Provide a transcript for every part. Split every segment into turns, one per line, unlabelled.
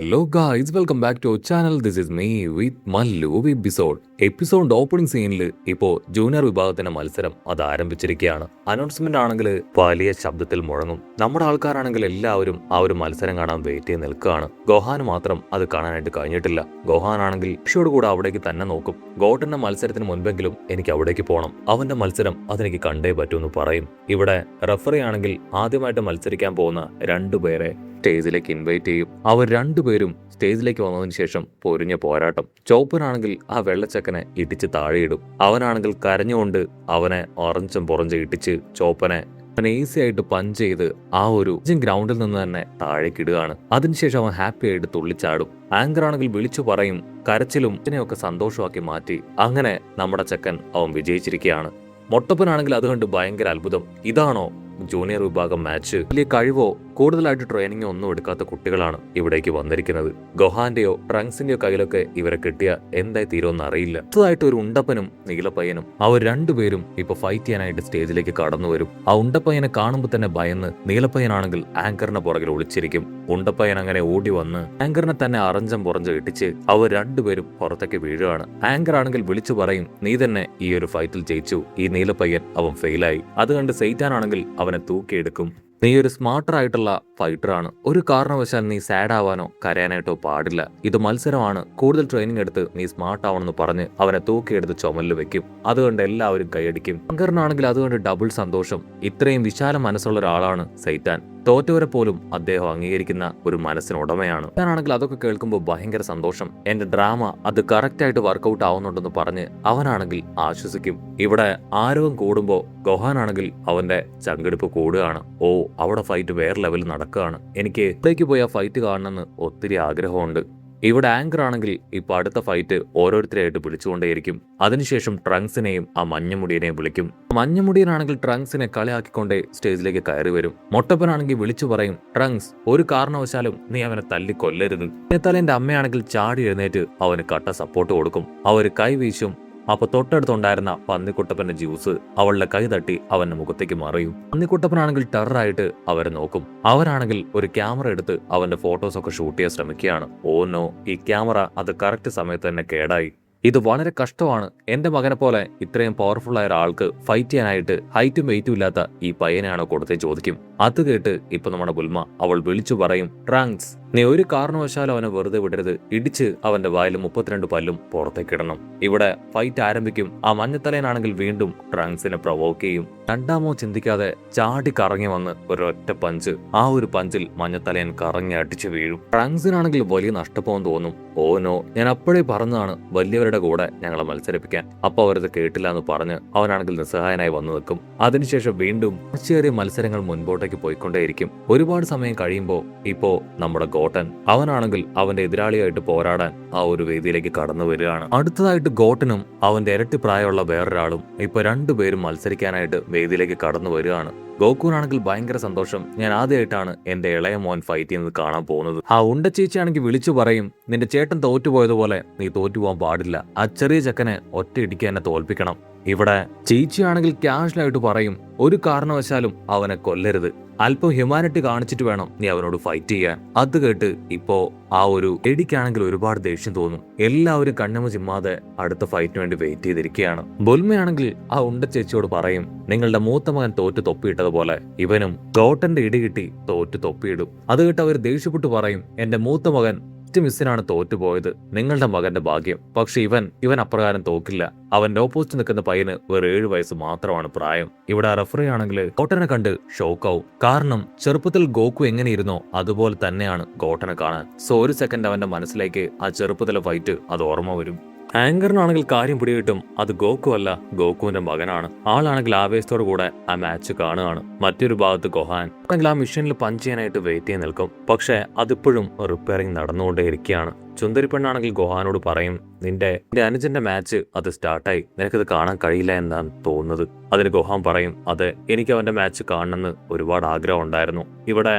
Hello guys, welcome back to our channel. This is me with Mallu episode opening സീനിൽ ഇപ്പോൾ junior വിഭാഗത്തിന്റെ മത്സരം അത് ആരംഭിച്ചിരിക്കുകയാണ്. അനൗൺസ്മെന്റ് ആണെങ്കിൽ വലിയ ശബ്ദത്തിൽ മുഴങ്ങും. നമ്മുടെ ആൾക്കാരാണെങ്കിൽ എല്ലാവരും ആ ഒരു മത്സരം കാണാൻ വെയിറ്റ് ചെയ്ത് നിൽക്കുകയാണ്. ഗോഹാന് മാത്രം അത് കാണാനായിട്ട് കഴിഞ്ഞിട്ടില്ല. ഗോഹാൻ ആണെങ്കിൽ ഋഷിയോട് കൂടെ അവിടേക്ക് തന്നെ നോക്കും. ഗോട്ടന്റെ മത്സരത്തിന് മുൻപെങ്കിലും എനിക്ക് അവിടേക്ക് പോകണം, അവന്റെ മത്സരം അതെനിക്ക് കണ്ടേ പറ്റൂന്ന് പറയും. ഇവിടെ റഫറി ആണെങ്കിൽ ആദ്യമായിട്ട് മത്സരിക്കാൻ പോകുന്ന രണ്ടുപേരെ സ്റ്റേജിലേക്ക് ഇൻവൈറ്റ് ചെയ്യും. അവർ രണ്ടുപേരും സ്റ്റേജിലേക്ക് വന്നതിന് ശേഷം പൊരിഞ്ഞ പോരാട്ടം. ചോപ്പനാണെങ്കിൽ ആ വെള്ളച്ചക്കനെ ഇടിച്ച് താഴെയിടും. അവനാണെങ്കിൽ കരഞ്ഞുകൊണ്ട് അവനെ ഒറഞ്ചും പുറഞ്ചും ഇടിച്ച് ചോപ്പനെ ഈസി ആയിട്ട് പഞ്ച് ചെയ്ത് ആ ഒരു ഗ്രൗണ്ടിൽ നിന്ന് തന്നെ താഴേക്ക് ഇടുകയാണ്. അതിനുശേഷം അവൻ ഹാപ്പി ആയിട്ട് തുള്ളിച്ചാടും. ആങ്കർ ആണെങ്കിൽ വിളിച്ചു പറയും. കരച്ചിലും ഇതിനെയൊക്കെ സന്തോഷമാക്കി മാറ്റി. അങ്ങനെ നമ്മുടെ ചെക്കൻ അവൻ വിജയിച്ചിരിക്കുകയാണ്. മൊട്ടപ്പനാണെങ്കിൽ അതുകൊണ്ട് ഭയങ്കര അത്ഭുതം. ഇതാണോ ജൂനിയർ വിഭാഗം മാച്ച്? വലിയ കഴിവോ കൂടുതലായിട്ട് ട്രെയിനിങ്ങോ ഒന്നും എടുക്കാത്ത കുട്ടികളാണ് ഇവിടേക്ക് വന്നിരിക്കുന്നത്. ഗോഹാന്റെയോ ട്രങ്സിന്റെയോ കയ്യിലൊക്കെ ഇവരെ കിട്ടിയ എന്തായി തീരുമെന്ന് അറിയില്ല. അടുത്തതായിട്ട് ഒരു ഉണ്ടപ്പനും നീലപ്പയ്യനും അവർ രണ്ടുപേരും ഇപ്പൊ ഫൈറ്റ് ചെയ്യാനായിട്ട് സ്റ്റേജിലേക്ക് കടന്നു വരും. ആ ഉണ്ടപ്പയ്യനെ കാണുമ്പോൾ തന്നെ ഭയന്ന് നീലപ്പയ്യനാണെങ്കിൽ ആങ്കറിന്റെ പുറകിൽ ഒളിച്ചിരിക്കും. ഉണ്ടപ്പയ്യൻ അങ്ങനെ ഓടി വന്ന് ആങ്കറിനെ തന്നെ അറഞ്ചം പുറഞ്ചം ഇട്ടിച്ച് അവർ രണ്ടുപേരും പുറത്തേക്ക് വീഴുകയാണ്. ആങ്കർ ആണെങ്കിൽ വിളിച്ചു പറയും, നീ തന്നെ ഈ ഒരു ഫൈറ്റിൽ ജയിച്ചു. ഈ നീലപ്പയ്യൻ അവൻ ഫെയിലായി. അത് കണ്ട് സെയ്റ്റാനാണെങ്കിൽ അവനെ തൂക്കിയെടുക്കും. നീ ഒരു സ്മാർട്ടർ ആയിട്ടുള്ള ഫൈറ്ററാണ്. ഒരു കാരണവശാൽ നീ സാഡ് ആവാനോ കരയാനായിട്ടോ പാടില്ല. ഇത് മത്സരമാണ്. കൂടുതൽ ട്രെയിനിങ് എടുത്ത് നീ സ്മാർട്ട് ആവണമെന്ന് പറഞ്ഞ് അവനെ തൂക്കിയെടുത്ത് ചുമലിൽ വെക്കും. അതുകൊണ്ട് എല്ലാവരും കൈയടിക്കും. ശങ്കറിനാണെങ്കിൽ അതുകൊണ്ട് ഡബിൾ സന്തോഷം. ഇത്രയും വിശാല മനസ്സുള്ള ഒരാളാണ് സെയ്റ്റാൻ. തോറ്റവരെ പോലും അദ്ദേഹം അംഗീകരിക്കുന്ന ഒരു മനസ്സിനുടമയാണ്. ഞാനാണെങ്കിൽ അതൊക്കെ കേൾക്കുമ്പോൾ ഭയങ്കര സന്തോഷം. എന്റെ ഡ്രാമ അത് കറക്റ്റ് ആയിട്ട് വർക്കൗട്ട് ആവുന്നുണ്ടെന്ന് പറഞ്ഞ് അവനാണെങ്കിൽ ആശ്വസിക്കും. ഇവിടെ ആരവം കൂടുമ്പോ ഗോഹാനാണെങ്കിൽ അവന്റെ ചങ്കെടുപ്പ് കൂടുകയാണ്. ഓ, അവിടെ ഫൈറ്റ് വേറെ ലെവലിൽ നടക്കുകയാണ്. എനിക്ക് ഇവിടേക്ക് പോയി ആ ഫൈറ്റ് കാണണമെന്ന് ഒത്തിരി ആഗ്രഹമുണ്ട്. ഇവിടെ ആങ്കർ ആണെങ്കിൽ ഇപ്പൊ അടുത്ത ഫൈറ്റ് ഓരോരുത്തരെയായിട്ട് വിളിച്ചുകൊണ്ടേയിരിക്കും. അതിനുശേഷം ട്രങ്സിനെയും ആ മഞ്ഞമുടിയനെയും വിളിക്കും. മഞ്ഞമുടിയനാണെങ്കിൽ ട്രങ്സിനെ കളിയാക്കിക്കൊണ്ടേ സ്റ്റേജിലേക്ക് കയറി വരും. മൊട്ടപ്പനാണെങ്കിൽ വിളിച്ചു പറയും, ട്രങ്സ്, ഒരു കാരണവശാലും നീ അവനെ തല്ലിക്കൊല്ലരുത്. തലേന്റെ അമ്മയാണെങ്കിൽ ചാടി എഴുന്നേറ്റ് അവന് കട്ട സപ്പോർട്ട് കൊടുക്കും. അവര് കൈ വീശും. അപ്പൊ തൊട്ടടുത്തുണ്ടായിരുന്ന പന്നിക്കുട്ടപ്പന്റെ ജ്യൂസ് അവളുടെ കൈ തട്ടി അവന്റെ മുഖത്തേക്ക് മറിയും. പന്നിക്കുട്ടപ്പനാണെങ്കിൽ ടെററായിട്ട് അവരെ നോക്കും. അവരാണെങ്കിൽ ഒരു ക്യാമറ എടുത്ത് അവന്റെ ഫോട്ടോസൊക്കെ ഷൂട്ട് ചെയ്യാൻ ശ്രമിക്കുകയാണ്. ഓ നോ, ഈ ക്യാമറ അത് കറക്റ്റ് സമയത്ത് തന്നെ കേടായി. ഇത് വളരെ കഷ്ടമാണ്. എന്റെ മകനെ പോലെ ഇത്രയും പവർഫുൾ ആയ ഒരാൾക്ക് ഫൈറ്റ് ചെയ്യാനായിട്ട് ഹൈറ്റും വെയിറ്റും ഇല്ലാത്ത ഈ പയ്യനെയാണോ കൊടുത്തേ ചോദിക്കും. അത് കേട്ട് ഇപ്പൊ നമ്മുടെ ബുൽമ അവൾ വിളിച്ചു പറയും, ട്രങ്സ്, നീ ഒരു കാരണവശാലും അവനെ വെറുതെ വിടരുത്. ഇടിച്ച് അവന്റെ വായിലും 32 പല്ലും പുറത്തേക്കിടണം. ഇവിടെ ഫൈറ്റ് ആരംഭിക്കും. ആ മഞ്ഞത്തലയനാണെങ്കിൽ വീണ്ടും ട്രങ്സിനെ പ്രൊവോക്ക് ചെയ്യും. രണ്ടാമോ ചിന്തിക്കാതെ ചാടി കറങ്ങി വന്ന് ഒരൊറ്റ പഞ്ച്. ആ ഒരു പഞ്ചിൽ മഞ്ഞത്തലയൻ കറങ്ങി അടിച്ചു വീഴും. ട്രങ്സിനാണെങ്കിൽ വലിയ നഷ്ടപ്പോന്ന് തോന്നും. ഓ നോ, ഞാൻ അപ്പോഴേ പറഞ്ഞതാണ് വലിയവരുടെ കൂടെ ഞങ്ങളെ മത്സരിപ്പിക്കാൻ. അപ്പൊ അവരത് കേട്ടില്ല എന്ന് പറഞ്ഞ് അവനാണെങ്കിൽ നിസ്സഹായനായി വന്നു നിൽക്കും. അതിനുശേഷം വീണ്ടും ചെറിയ മത്സരങ്ങൾ മുൻപോട്ടേക്ക് പോയിക്കൊണ്ടേയിരിക്കും. ഒരുപാട് സമയം കഴിയുമ്പോൾ ഇപ്പോ നമ്മുടെ ഗോട്ടൻ അവനാണെങ്കിൽ അവന്റെ എതിരാളിയായിട്ട് പോരാടാൻ ആ ഒരു വേദിയിലേക്ക് കടന്നു വരികയാണ്. അടുത്തതായിട്ട് ഗോട്ടനും അവന്റെ ഇരട്ടി പ്രായമുള്ള വേറൊരാളും ഇപ്പൊ രണ്ടുപേരും മത്സരിക്കാനായിട്ട് വേദിയിലേക്ക് കടന്നു വരികയാണ്. ഗോകുനാണെങ്കിൽ ഭയങ്കര സന്തോഷം. ഞാൻ ആദ്യമായിട്ടാണ് എന്റെ ഇളയ മോൻ ഫൈറ്റ് ചെയ്യുന്നത് കാണാൻ പോകുന്നത്. ആ ഉണ്ട ചേച്ചിയാണെങ്കിൽ വിളിച്ചു പറയും, നിന്റെ ചേട്ടൻ തോറ്റുപോയതുപോലെ നീ തോറ്റുപോകാൻ പാടില്ല. ആ ചെറിയ ചെക്കനെ ഒറ്റ ഇടിക്ക് എന്നെ തോൽപ്പിക്കണം. ഇവിടെ ചേച്ചിയാണെങ്കിൽ ക്യാഷ്വലായിട്ട് പറയും, ഒരു കാരണവശാലും അവനെ കൊല്ലരുത്. അല്പം ഹ്യൂമാനിറ്റി കാണിച്ചിട്ട് വേണം നീ അവനോട് ഫൈറ്റ് ചെയ്യാൻ. അത് കേട്ട് ഇപ്പോ ആ ഒരു എടിക്കാണെങ്കിൽ ഒരുപാട് ദേഷ്യം തോന്നും. എല്ലാവരും കണ്ണുമ ചിമ്മാതെ അടുത്ത ഫൈറ്റിന് വേണ്ടി വെയിറ്റ് ചെയ്തിരിക്കുകയാണ്. ബൊൽമയാണെങ്കിൽ ആ ഉണ്ട ചേച്ചിയോട് പറയും, നിങ്ങളുടെ മൂത്ത മകൻ തോറ്റ് തൊപ്പിയിട്ടതുപോലെ ഇവനും ഗോട്ടന്റെ ഇടി കിട്ടി തോറ്റ് തൊപ്പിയിടും. അത് കേട്ട് അവർ ദേഷ്യപ്പെട്ടു പറയും, എന്റെ മൂത്ത മകൻ മിസ്സിനാണ് തോറ്റുപോയത്. നിങ്ങളുടെ മകന്റെ ഭാഗ്യം. പക്ഷെ ഇവൻ അപ്രകാരം തോക്കില്ല. അവന്റെ ഓപ്പോസിറ്റ് നിൽക്കുന്ന പയ്യന് വെറും 7 വയസ്സ് മാത്രമാണ് പ്രായം. ഇവിടെ റഫറി ആണെങ്കിൽ ഗോട്ടനെ കണ്ട് ഷോക്കാവും. കാരണം ചെറുപ്പത്തിൽ ഗോകു എങ്ങനെയിരുന്നോ അതുപോലെ തന്നെയാണ് ഗോട്ടനെ കാണാൻ. സോ ഒരു സെക്കൻഡ് അവന്റെ മനസ്സിലേക്ക് ആ ചെറുപ്പത്തിലെ ഫൈറ്റ് അത് ഓർമ്മ വരും. ആങ്കറിനാണെങ്കിൽ കാര്യം പിടികിട്ടും. അത് ഗോകു അല്ല, ഗോകുവിന്റെ മകനാണ്. ആളാണെങ്കിൽ ആവേശത്തോടു കൂടെ ആ മാച്ച് കാണുകയാണ്. മറ്റൊരു ഭാഗത്ത് ഗോഹാൻ ആണെങ്കിൽ ആ മിഷനിൽ പഞ്ച് ചെയ്യാനായിട്ട് വെയിറ്റ് ചെയ്ത് നിൽക്കും. പക്ഷെ അതിപ്പോഴും റിപ്പയറിംഗ് നടന്നുകൊണ്ടേയിരിക്കുകയാണ്. ചുന്ദരി പെണ്ണാണെങ്കിൽ ഗോഹാനോട് പറയും, നിന്റെ അനുജന്റെ മാച്ച് അത് സ്റ്റാർട്ടായി, നിനക്കത് കാണാൻ കഴിയില്ല എന്നാണ് തോന്നുന്നത്. അതിന് ഗോഹാൻ പറയും, അതെ, എനിക്ക് അവന്റെ മാച്ച് കാണണമെന്ന് ഒരുപാട് ആഗ്രഹം ഉണ്ടായിരുന്നു. ഇവിടെ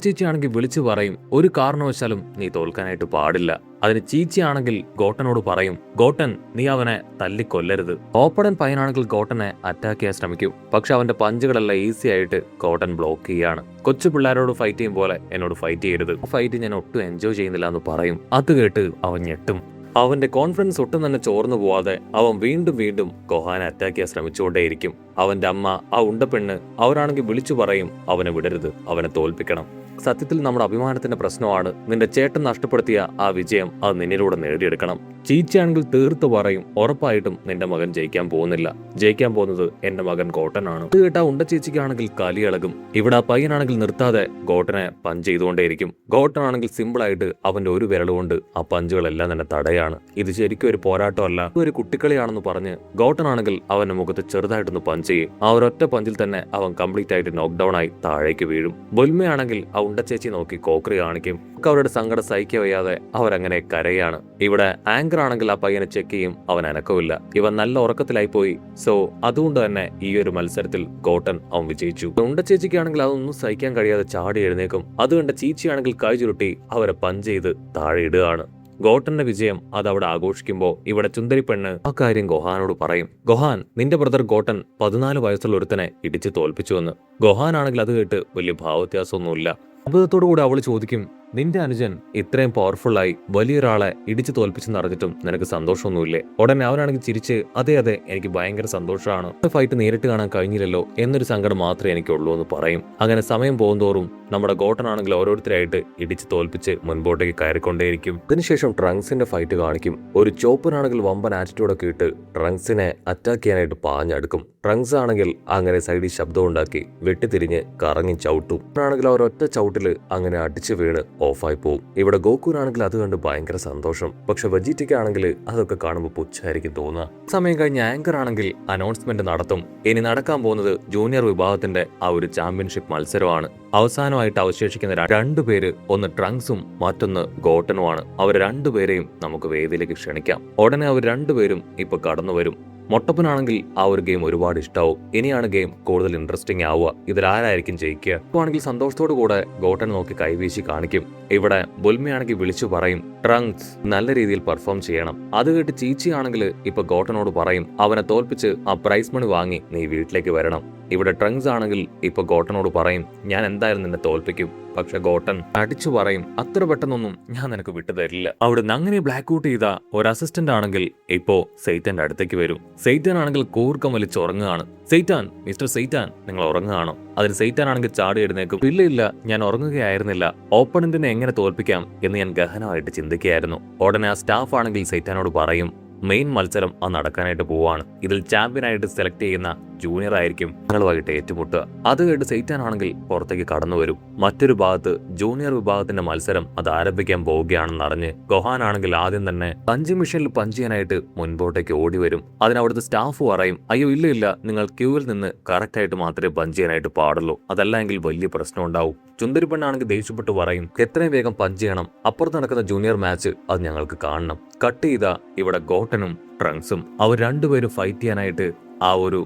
ചേച്ചിയാണെങ്കിൽ വിളിച്ചു പറയും, ഒരു കാരണവശാലും നീ തോൽക്കാനായിട്ട് പാടില്ല. അതിന് ചീച്ചിയാണെങ്കിൽ ഗോട്ടനോട് പറയും, ഗോട്ടൻ, നീ അവനെ തല്ലിക്കൊല്ലരുത്. ഓപ്പണൻ പയ്യനാണെങ്കിൽ ഗോട്ടനെ അറ്റാക്ക് ചെയ്യാൻ ശ്രമിക്കും. പക്ഷെ അവന്റെ പഞ്ചുകളെല്ലാം ഈസി ആയിട്ട് ഗോട്ടൻ ബ്ലോക്ക് ചെയ്യാണ്. കൊച്ചു പിള്ളേരോട് ഫൈറ്റ് ചെയ്യും പോലെ എന്നോട് ഫൈറ്റ് ചെയ്യരുത്, ഫൈറ്റ് ഞാൻ ഒട്ടും എൻജോയ് ചെയ്യുന്നില്ല എന്ന് പറയും. അത് കേട്ട് അവൻ ഞെട്ടും. അവന്റെ കോൺഫിഡൻസ് ഒട്ടും തന്നെ ചോർന്നു പോവാതെ അവൻ വീണ്ടും വീണ്ടും ഗോഹാനെ അറ്റാക്ക് ചെയ്യാൻ ശ്രമിച്ചുകൊണ്ടേയിരിക്കും. അവന്റെ അമ്മ, ആ ഉണ്ടപ്പെണ്ണ്, അവരാണെങ്കിൽ വിളിച്ചു പറയും, അവനെ വിടരുത്, അവനെ തോൽപ്പിക്കണം. സത്യത്തിൽ നമ്മുടെ അഭിമാനത്തിന്റെ പ്രശ്നമാണ്. നിന്റെ ചേട്ടൻ നഷ്ടപ്പെടുത്തിയ ആ വിജയം അത് നിന്നിലൂടെ നേടിയെടുക്കണം. ചീച്ചയാണെങ്കിൽ തീർത്തു പറയും, ഉറപ്പായിട്ടും നിന്റെ മകൻ ജയിക്കാൻ പോകുന്നില്ല. ജയിക്കാൻ പോകുന്നത് എന്റെ മകൻ ഗോട്ടനാണ്. ഇത് കേട്ട ചേച്ചിക്കാണെങ്കിൽ കലിയിളകും. ഇവിടെ ആ പയ്യനാണെങ്കിൽ നിർത്താതെ ഗോട്ടനെ പഞ്ച് ചെയ്തുകൊണ്ടേയിരിക്കും. ഗോട്ടനാണെങ്കിൽ സിമ്പിളായിട്ട് അവന്റെ ഒരു വിരലുകൊണ്ട് ആ പഞ്ചുകളെല്ലാം തന്നെ തടയാണ്. ഇത് ശരിക്കും ഒരു പോരാട്ടമല്ല, ഒരു കുട്ടിക്കളിയാണെന്ന് പറഞ്ഞ് ഗോട്ടനാണെങ്കിൽ അവന്റെ മുഖത്ത് ചെറുതായിട്ടൊന്ന് പഞ്ച് ചെയ്യും. ആ ഒരൊറ്റ പഞ്ചിൽ തന്നെ അവൻ കംപ്ലീറ്റ് ആയിട്ട് നോക്ക് ഡൗൺ ആയി താഴേക്ക് വീഴും. ബുൽമയാണെങ്കിൽ ആ ഉണ്ടച്ചേച്ചി നോക്കി കോക്കറി കാണിക്കും. അവരുടെ സങ്കടം സഹിക്കാൻ വയ്യാതെ അവരങ്ങനെ കരയാണ്. ഇവിടെ ആങ്കർ ആണെങ്കിൽ ആ പയ്യനെ ചെക്ക് ചെയ്യും, അവൻ അനക്കമില്ല. ഇവൻ നല്ല ഉറക്കത്തിലായി പോയി. സോ അതുകൊണ്ട് തന്നെ ഈ ഒരു മത്സരത്തിൽ ഗോട്ടൻ അവൻ വിജയിച്ചു. ഉണ്ടച്ചേച്ചിക്കാണെങ്കിൽ അതൊന്നും സഹിക്കാൻ കഴിയാതെ ചാടി എഴുന്നേക്കും. അത് കണ്ട ചീച്ചിയാണെങ്കിൽ കൈ ചുരുട്ടി അവരെ പഞ്ച് ചെയ്ത് താഴെ ഇടുകയാണ്. ഗോട്ടന്റെ വിജയം അത് അവിടെ ആഘോഷിക്കുമ്പോൾ ഇവിടെ ചുന്ദരി പെണ്ണ് ആ കാര്യം ഗോഹാനോട് പറയും. ഗോഹാൻ, നിന്റെ ബ്രദർ ഗോട്ടൻ 14 വയസ്സുള്ള ഒരുത്തനെ ഇടിച്ച് തോൽപ്പിച്ചുവെന്ന്. ഗോഹാൻ ആണെങ്കിൽ അത് കേട്ട് വലിയ ഭാവവ്യത്യാസമൊന്നുമില്ല. അത്ഭുതത്തോടു കൂടി അവള് ചോദിക്കും, നിന്റെ അനുജൻ ഇത്രയും പവർഫുള്ളായി വലിയൊരാളെ ഇടിച്ചു തോൽപ്പിച്ചെന്ന് അറിഞ്ഞിട്ടും നിനക്ക് സന്തോഷമൊന്നുമില്ലേ? ഉടനെ അവനാണെങ്കിൽ ചിരിച്ച്, അതെ അതെ, എനിക്ക് ഭയങ്കര സന്തോഷമാണ്. ഫൈറ്റ് നേരിട്ട് കാണാൻ കഴിഞ്ഞില്ലല്ലോ എന്നൊരു സങ്കടം മാത്രമേ എനിക്കുള്ളൂ എന്ന് പറയും. അങ്ങനെ സമയം പോകുന്തോറും നമ്മുടെ ഗോട്ടനാണെങ്കിൽ ഓരോരുത്തരായിട്ട് ഇടിച്ച് തോൽപ്പിച്ച് മുൻപോട്ടേക്ക് കയറിക്കൊണ്ടേയിരിക്കും. അതിനുശേഷം ട്രങ്ക്സിന്റെ ഫൈറ്റ് കാണിക്കും. ഒരു ചോപ്പനാണെങ്കിൽ വമ്പൻ ആറ്റിറ്റ്യൂഡൊക്കെ ഇട്ട് ട്രങ്ക്സിനെ അറ്റാക്ക് ചെയ്യാനായിട്ട് പാഞ്ഞടുക്കും. ട്രങ്ക്സ് ആണെങ്കിൽ അങ്ങനെ സൈഡിൽ ശബ്ദം ഉണ്ടാക്കി വെട്ടിത്തിരിഞ്ഞ് കറങ്ങി ചവിട്ടും. ആണെങ്കിൽ അവരൊറ്റ ചവിട്ടില് അങ്ങനെ അടിച്ചു വീണ് ഓഫായി പോവും. ഇവിടെ ഗോകുനാണെങ്കിൽ അത് കണ്ട് ഭയങ്കര സന്തോഷം. പക്ഷെ വെജിറ്റയ്ക്കാണെങ്കിൽ അതൊക്കെ കാണുമ്പോൾ പുച്ഛായിരിക്കും തോന്നുക. സമയം കഴിഞ്ഞ് ആങ്കർ ആണെങ്കിൽ അനൗൺസ്മെന്റ് നടത്തും. ഇനി നടക്കാൻ പോകുന്നത് ജൂനിയർ വിഭാഗത്തിന്റെ ആ ഒരു ചാമ്പ്യൻഷിപ്പ് മത്സരമാണ്. അവസാനമായിട്ട് അവശേഷിക്കുന്ന 2 പേര്, ഒന്ന് ട്രങ്ക്സും മറ്റൊന്ന് ഗോട്ടനുമാണ്. അവർ 2 പേരെയും നമുക്ക് വേദിയിലേക്ക് ക്ഷണിക്കാം. ഉടനെ അവർ 2 പേരും ഇപ്പൊ കടന്നു വരും. മൊട്ടപ്പനാണെങ്കിൽ ആ ഒരു ഗെയിം ഒരുപാട് ഇഷ്ടാവും. ഇനിയാണ് ഗെയിം കൂടുതൽ ഇൻട്രസ്റ്റിംഗ് ആവുക. ഇതിലാരായിരിക്കും ജയിക്കുക? ഇപ്പോൾ ആണെങ്കിൽ സന്തോഷത്തോടു കൂടെ ഗോട്ടൻ നോക്കി കൈവീശി കാണിക്കും. ഇവിടെ ബുൽമയാണെങ്കിൽ വിളിച്ചു പറയും, ട്രങ്ക്സ് നല്ല രീതിയിൽ പെർഫോം ചെയ്യണം. അത് കേട്ട് ചീച്ചി ആണെങ്കിൽ ഇപ്പൊ ഗോട്ടനോട് പറയും, അവനെ തോൽപ്പിച്ച് ആ പ്രൈസ് മണി വാങ്ങി നീ വീട്ടിലേക്ക് വരണം. ഇവിടെ ട്രങ്ക്സ് ആണെങ്കിൽ ഇപ്പൊ ഗോട്ടനോട് പറയും, ഞാൻ എന്തായാലും നിന്നെ തോൽപ്പിക്കും. പക്ഷെ ഗോട്ടൻ അടിച്ചു പറയും, അത്ര പെട്ടെന്നൊന്നും ഞാൻ നിനക്ക് വിട്ടുതരില്ല. അവിടുന്ന് അങ്ങനെ ബ്ലാക്ക് ഔട്ട് ചെയ്ത ഒരു അസിസ്റ്റന്റ് ആണെങ്കിൽ ഇപ്പോ സെയ്റ്റന്റെ അടുത്തേക്ക് വരും. സെയ്റ്റാൻ ആണെങ്കിൽ കൂർക്കം വലിച്ചുറങ്ങുകയാണ്. സെയ്റ്റാൻ, മിസ്റ്റർ സെയ്റ്റാൻ, നിങ്ങൾ ഉറങ്ങുകയാണോ? അതിന് സെയ്റ്റാൻ ആണെങ്കിൽ ചാടി എഴുന്നേക്കും. ഇല്ല, ഞാൻ ഉറങ്ങുകയായിരുന്നില്ല. ഓപ്പണന്റിനെ എങ്ങനെ തോൽപ്പിക്കാം എന്ന് ഞാൻ ഗഹനമായിട്ട് ചിന്തിക്കുകയായിരുന്നു. ഉടനെ ആ സ്റ്റാഫ് ആണെങ്കിൽ സെയ്റ്റാനോട് പറയും, മെയിൻ മത്സരം നടക്കാനായിട്ട് പോവാണ്. ഇതിൽ ചാമ്പ്യനായിട്ട് സെലക്ട് ചെയ്യുന്ന ജൂനിയർ ആയിരിക്കും ഞങ്ങളുമായിട്ട് ഏറ്റുമുട്ടുക. അത് കേട്ട് സെയ്റ്റാൻ ആണെങ്കിൽ പുറത്തേക്ക് കടന്നു വരും. മറ്റൊരു ഭാഗത്ത് ജൂനിയർ വിഭാഗത്തിന്റെ മത്സരം അത് ആരംഭിക്കാൻ പോവുകയാണെന്ന് അറിഞ്ഞ് ഗോഹാൻ ആണെങ്കിൽ ആദ്യം തന്നെ പഞ്ച് മെഷീനിൽ പഞ്ച് ചെയ്യാനായിട്ട് മുൻപോട്ടേക്ക് ഓടി വരും. അതിനവിടുത്തെ സ്റ്റാഫ് പറയും, അയ്യോ ഇല്ല, നിങ്ങൾ ക്യൂവിൽ നിന്ന് കറക്റ്റ് ആയിട്ട് മാത്രമേ പഞ്ച് ചെയ്യാനായിട്ട് പാടുള്ളൂ, അതല്ലെങ്കിൽ വലിയ പ്രശ്നം ഉണ്ടാവും. ചുന്ദരി പെണ്ണാണെങ്കിൽ ദേഷ്യപ്പെട്ട് പറയും, എത്രയും വേഗം പഞ്ച് ചെയ്യണം, അപ്പുറത്ത് നടക്കുന്ന ജൂനിയർ മാച്ച് അത് ഞങ്ങൾക്ക് കാണണം. കട്ട് ചെയ്ത ഇവിടെ ഗോട്ടനും ട്രങ്ക്സും അവർ 2 പേരും ഫൈറ്റ് ചെയ്യാനായിട്ട് ആ ഒരു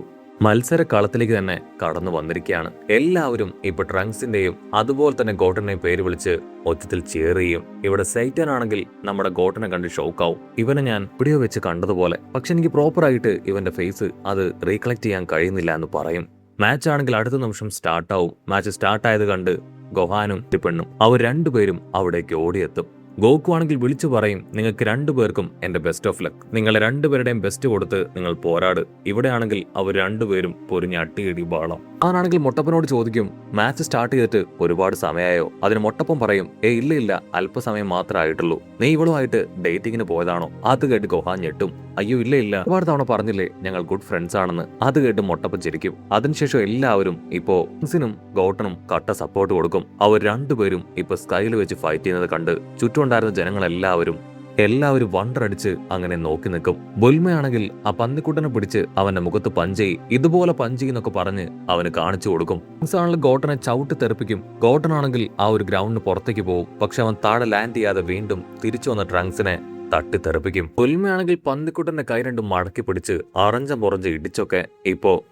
മത്സര കളത്തിലേക്ക് തന്നെ കടന്നു വന്നിരിക്കുകയാണ്. എല്ലാവരും ഇപ്പൊ ട്രങ്ക്സിന്റെയും അതുപോലെ തന്നെ ഗോട്ടനെയും പേര് വിളിച്ച് ഒച്ചത്തിൽ cheer ചെയ്യും. ഇവിടെ സെയ്റ്റൻ ആണെങ്കിൽ നമ്മുടെ ഗോട്ടനെ കണ്ട് ഷോക്കാവും. ഇവനെ ഞാൻ വീഡിയോ വെച്ച് കണ്ടതുപോലെ, പക്ഷെ എനിക്ക് പ്രോപ്പറായിട്ട് ഇവന്റെ ഫേസ് അത് റീകളക്ട് ചെയ്യാൻ കഴിയുന്നില്ല എന്ന് പറയും. മാച്ച് ആണെങ്കിൽ അടുത്ത നിമിഷം സ്റ്റാർട്ടാവും. മാച്ച് സ്റ്റാർട്ടായത് കണ്ട് ഗോഹാനും പെണ്ണും അവർ 2 പേരും അവിടേക്ക് ഓടിയെത്തും. ഗോകു ആണെങ്കിൽ വിളിച്ചു പറയും, നിങ്ങൾക്ക് 2 പേർക്കും എന്റെ ബെസ്റ്റ് ഓഫ് ലക്ക്. നിങ്ങളെ 2 പേരുടെയും ബെസ്റ്റ് കൊടുത്ത് നിങ്ങൾ പോരാട്. ഇവിടെയാണെങ്കിൽ അവർ 2 പേരും പൊരിഞ്ഞ അട്ടിയിടി ബാളം. അവനാണെങ്കിൽ മൊട്ടപ്പനോട് ചോദിക്കും, മാച്ച് സ്റ്റാർട്ട് ചെയ്തിട്ട് ഒരുപാട് സമയമായോ? അതിന് മൊട്ടപ്പൻ പറയും, ഇല്ല, അല്പസമയം മാത്രമേ ആയിട്ടുള്ളൂ. നീ ഇവളുമായിട്ട് ഡേറ്റിങ്ങിന് പോയതാണോ? അത് കേട്ട് ഗോഹാൻ ഞെട്ടും. അയ്യോ ഇല്ല, ഒരുപാട് തവണ പറഞ്ഞില്ലേ ഞങ്ങൾ ഗുഡ് ഫ്രണ്ട്സ് ആണെന്ന്. അത് കേട്ട് മൊട്ടപ്പൻ ചിരിക്കും. അതിനുശേഷം എല്ലാവരും ഇപ്പോ നും ഗോട്ടനും കട്ട സപ്പോർട്ട് കൊടുക്കും. അവർ 2 പേരും ഇപ്പൊ സ്കൈയിൽ വെച്ച് ഫൈറ്റ് ചെയ്യുന്നത് കണ്ട് ചുറ്റുമുണ്ടായിരുന്ന ജനങ്ങളെല്ലാവരും എല്ലാവരും വണ്ടറടിച്ച് അങ്ങനെ നോക്കി നിൽക്കും. ബുൽമയാണെങ്കിൽ ആ പന്നിക്കുട്ടനെ പിടിച്ച് അവന്റെ മുഖത്ത് പഞ്ചെയ്യ്, ഇതുപോലെ പഞ്ചെയ്യെന്നൊക്കെ പറഞ്ഞ് അവന് കാണിച്ചു കൊടുക്കും. ആണെങ്കിൽ ഗോട്ടനെ ചവിട്ടി തെറിപ്പിക്കും. ഗോട്ടനാണെങ്കിൽ ആ ഒരു ഗ്രൗണ്ടിന് പുറത്തേക്ക് പോകും. പക്ഷെ അവൻ താഴെ ലാൻഡ് ചെയ്യാതെ വീണ്ടും തിരിച്ചു വന്ന ട്രങ്ക്സിനെ തട്ടിത്തെറിപ്പിക്കും. ബുൽമയാണെങ്കിൽ പന്നിക്കുട്ടന്റെ കൈ രണ്ടും മടക്കി പിടിച്ച് അറഞ്ചം പുറഞ്ച് ഇടിച്ചൊക്കെ ഇപ്പോ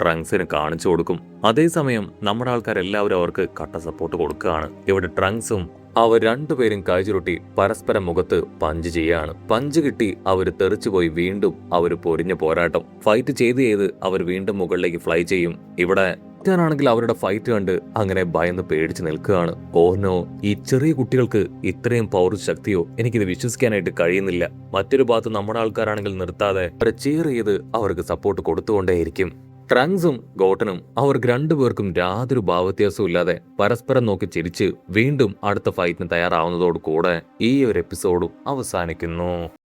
ട്രങ്ക്സിന് കാണിച്ചു കൊടുക്കും. അതേസമയം നമ്മുടെ ആൾക്കാരെല്ലാവരും അവർക്ക് കട്ട സപ്പോർട്ട് കൊടുക്കുകയാണ്. ഇവിടെ ട്രങ്ക്സും അവർ രണ്ടുപേരും കൈചുരുട്ടി പരസ്പരം മുഖത്ത് പഞ്ച് ചെയ്യാണ്. പഞ്ച് കിട്ടി അവർ തെറിച്ചുപോയി. വീണ്ടും അവർ പൊരിഞ്ഞ പോരാട്ടം ഫൈറ്റ് ചെയ്ത് അവർ വീണ്ടും മുകളിലേക്ക് ഫ്ലൈ ചെയ്യും. ഇവിടെ ാണെങ്കിൽ അവരുടെ ഫൈറ്റ് കണ്ട് അങ്ങനെ ഭയന്ന് പേടിച്ച് നിൽക്കുകയാണ്. ഓനോ, ഈ ചെറിയ കുട്ടികൾക്ക് ഇത്രയും പൗരശക്തിയോ, എനിക്കിത് വിശ്വസിക്കാനായിട്ട് കഴിയുന്നില്ല. മറ്റൊരു ഭാഗത്ത് നമ്മുടെ ആൾക്കാരാണെങ്കിൽ നിർത്താതെ അവരെ cheer ചെയ്ത് അവർക്ക് സപ്പോർട്ട് കൊടുത്തുകൊണ്ടേയിരിക്കും. ട്രങ്ക്സും ഗോട്ടനും അവർക്ക് രണ്ടുപേർക്കും യാതൊരു ഭാവവ്യത്യാസവും ഇല്ലാതെ പരസ്പരം നോക്കി ചിരിച്ച് വീണ്ടും അടുത്ത ഫൈറ്റിന് തയ്യാറാവുന്നതോടു കൂടെ ഈ ഒരു എപ്പിസോഡും അവസാനിക്കുന്നു.